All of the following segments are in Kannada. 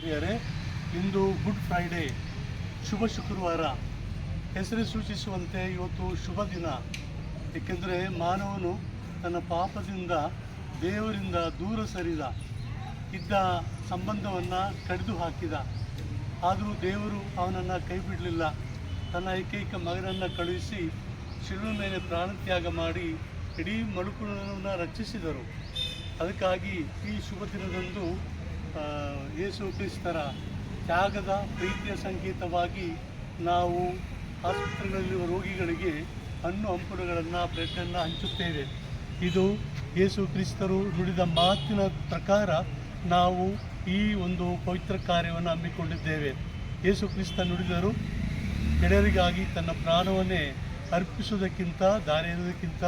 ಪ್ರಿಯರೇ, ಇಂದು ಗುಡ್ ಫ್ರೈಡೇ, ಶುಭ ಶುಕ್ರವಾರ. ಹೆಸರು ಸೂಚಿಸುವಂತೆ ಇವತ್ತು ಶುಭ ದಿನ. ಏಕೆಂದರೆ ಮಾನವನು ತನ್ನ ಪಾಪದಿಂದ ದೇವರಿಂದ ದೂರ ಸರಿದ, ಇದ್ದ ಸಂಬಂಧವನ್ನು ಕಡಿದು ಹಾಕಿದ. ಆದರೂ ದೇವರು ಅವನನ್ನು ಕೈ ಬಿಡಲಿಲ್ಲ. ತನ್ನ ಏಕೈಕ ಮಗನನ್ನು ಕಳುಹಿಸಿ ಶಿಲುಬೆ ಮೇಲೆ ಪ್ರಾಣತ್ಯಾಗ ಮಾಡಿ ಇಡೀ ಮನುಕುಲವನ್ನು ರಕ್ಷಿಸಿದರು. ಅದಕ್ಕಾಗಿ ಈ ಶುಭ ದಿನದಂದು ಯೇಸು ಕ್ರಿಸ್ತರ ತ್ಯಾಗದ ಪ್ರೀತಿಯ ಸಂಕೇತವಾಗಿ ನಾವು ಆಸ್ಪತ್ರೆಗಳಲ್ಲಿರುವ ರೋಗಿಗಳಿಗೆ ಹಣ್ಣು ಹಂಪಲುಗಳನ್ನು, ಬ್ರೆಡ್ಡನ್ನು ಹಂಚುತ್ತೇವೆ. ಇದು ಯೇಸು ಕ್ರಿಸ್ತರು ನುಡಿದ ಮಾತಿನ ಪ್ರಕಾರ ನಾವು ಈ ಒಂದು ಪವಿತ್ರ ಕಾರ್ಯವನ್ನು ಹಮ್ಮಿಕೊಂಡಿದ್ದೇವೆ. ಯೇಸು ಕ್ರಿಸ್ತ ನುಡಿದರು, ಗೆಳೆಯರಿಗಾಗಿ ತನ್ನ ಪ್ರಾಣವನ್ನೇ ಅರ್ಪಿಸುವುದಕ್ಕಿಂತ, ದಾರಿ ಎರೆಯುವುದಕ್ಕಿಂತ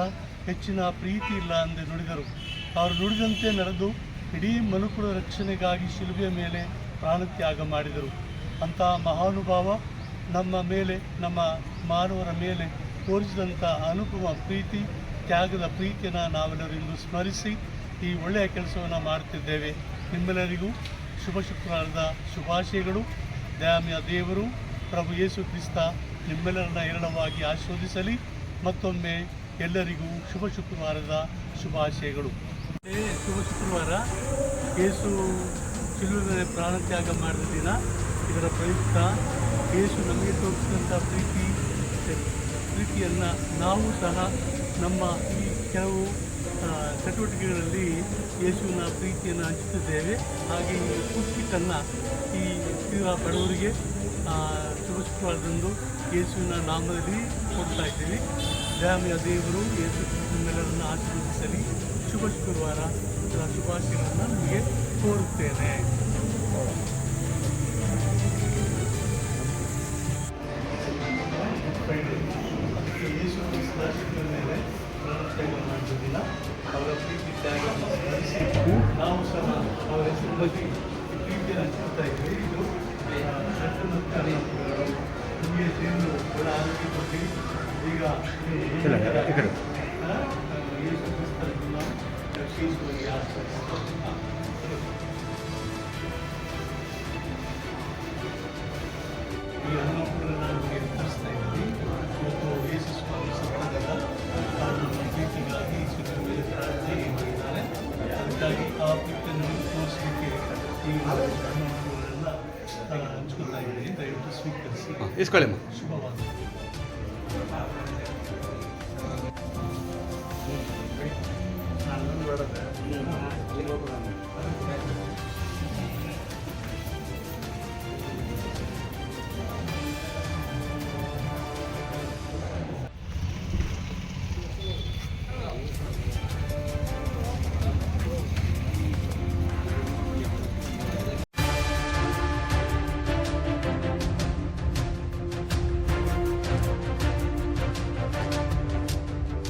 ಹೆಚ್ಚಿನ ಪ್ರೀತಿ ಇಲ್ಲ ಎಂದು ನುಡಿದರು. ಅವರು ನುಡಿದಂತೆ ನಡೆದು ಇಡೀ ಮನುಕುಲ ರಕ್ಷಣೆಗಾಗಿ ಶಿಲುಬೆಯ ಮೇಲೆ ಪ್ರಾಣತ್ಯಾಗ ಮಾಡಿದರು. ಅಂತಹ ಮಹಾನುಭಾವ ನಮ್ಮ ಮೇಲೆ, ನಮ್ಮ ಮಾನವರ ಮೇಲೆ ತೋರಿಸಿದಂಥ ಅನುಪಮ ಪ್ರೀತಿ, ತ್ಯಾಗದ ಪ್ರೀತಿಯನ್ನು ನಾವೆಲ್ಲರೂ ಇಂದು ಸ್ಮರಿಸಿ ಈ ಒಳ್ಳೆಯ ಕೆಲಸವನ್ನು ಮಾಡುತ್ತಿದ್ದೇವೆ. ನಿಮ್ಮೆಲ್ಲರಿಗೂ ಶುಭ ಶುಕ್ರವಾರದ ಶುಭಾಶಯಗಳು. ದಯಾಮಯ ದೇವರು ಪ್ರಭು ಯೇಸು ಕ್ರಿಸ್ತ ನಿಮ್ಮೆಲ್ಲರನ್ನ ಹೇರಳವಾಗಿ ಆಶೀರ್ವದಿಸಲಿ. ಮತ್ತೊಮ್ಮೆ ಎಲ್ಲರಿಗೂ ಶುಭ ಶುಕ್ರವಾರದ ಶುಭಾಶಯಗಳು. ಶುಭ ಶುಕ್ರವಾರ, ಯೇಸು ಶಿಲುಬೆ ಪ್ರಾಣತ್ಯಾಗ ಮಾಡಿದ ದಿನ. ಇದರ ಪ್ರಯುಕ್ತ ಯೇಸು ನಮಗೆ ತೋರಿಸಿದಂಥ ಪ್ರೀತಿಯನ್ನು ನಾವು ಸಹ ನಮ್ಮ ಈ ಕೆಲವು ಚಟುವಟಿಕೆಗಳಲ್ಲಿ ಯೇಸುವಿನ ಪ್ರೀತಿಯನ್ನು ಹಂಚುತ್ತಿದ್ದೇವೆ. ಹಾಗೆ ಈ ಪುಷ್ಟಿಕನ್ನು ಈ ಬಡವರಿಗೆ ಶುಭ ಶುಕ್ರವಾರದಂದು ಯೇಸುವಿನ ನಾಮದಲ್ಲಿ ಕೊಡ್ತಾ ಇದ್ದೀವಿ. ದಯಾಮಯ ದೇವರು ಯೇಸು ನಿಮ್ಮೆಲ್ಲರನ್ನು ಆಶೀರ್ವದಿಸಲಿ. ಶುಭ ಶುಕ್ರವಾರ ಶುಭಾಶಯಗಳನ್ನು ನಿಮಗೆ ಕೋರುತ್ತೇನೆ. ಅದಕ್ಕೆ ಯೇಸು ಕ್ರಿಸ್ತ ಶಿಲುಬೆ ಮೇಲೆ ಪ್ರಾಣತ್ಯಾಗ ಮಾಡಿದ ದಿನ, ಅವರ ಪ್ರೀತಿ ತ್ಯಾಗವನ್ನು ಸ್ಮರಿಸಿ ನಾವು ಸಹ ಅವರ ಹೆಸರು ಬಗ್ಗೆ ಪ್ರೀತಿಯನ್ನು ಹಂಚ್ಕೊಳ್ತಾ ಇದ್ದೀವಿ. ಇದು ನಿಮಗೆ ದೇವರು ಒಳ್ಳೆ ಆರೋಗ್ಯ ಕೊಟ್ಟು ಈಗ ಯೇಸು ಕ್ರಿಸ್ತರನ್ನು ರಕ್ಷಿಸುವಲ್ಲಿ ಈ ಹಣ್ಣುಗಳನ್ನು ನಮಗೆ ತರಿಸ್ತಾ ಇದ್ದೀವಿ. ಇವತ್ತು ಯೇಸು ಸ್ವಾಮಿ ಸತ್ತದಲ್ಲ, ನಮ್ಮ ಪ್ರೀತಿಗಾಗಿ ಶಿಲುಬೆ ಮೇಲೆ ಪ್ರಾರ್ಥನೆ ಮಾಡಿದ್ದಾರೆ. ಅದಕ್ಕಾಗಿ ಆ ಪ್ರೀತಿಯನ್ನು ತೋರಿಸಲಿಕ್ಕೆ ಈ ಹಣ್ಣುಗಳನ್ನು ಹಂಚ್ಕೊಳ್ತಾ ಇದ್ದೀವಿ. ದಯವಿಟ್ಟು ಸ್ವೀಕರಿಸಿ. ಶುಭವಾದ.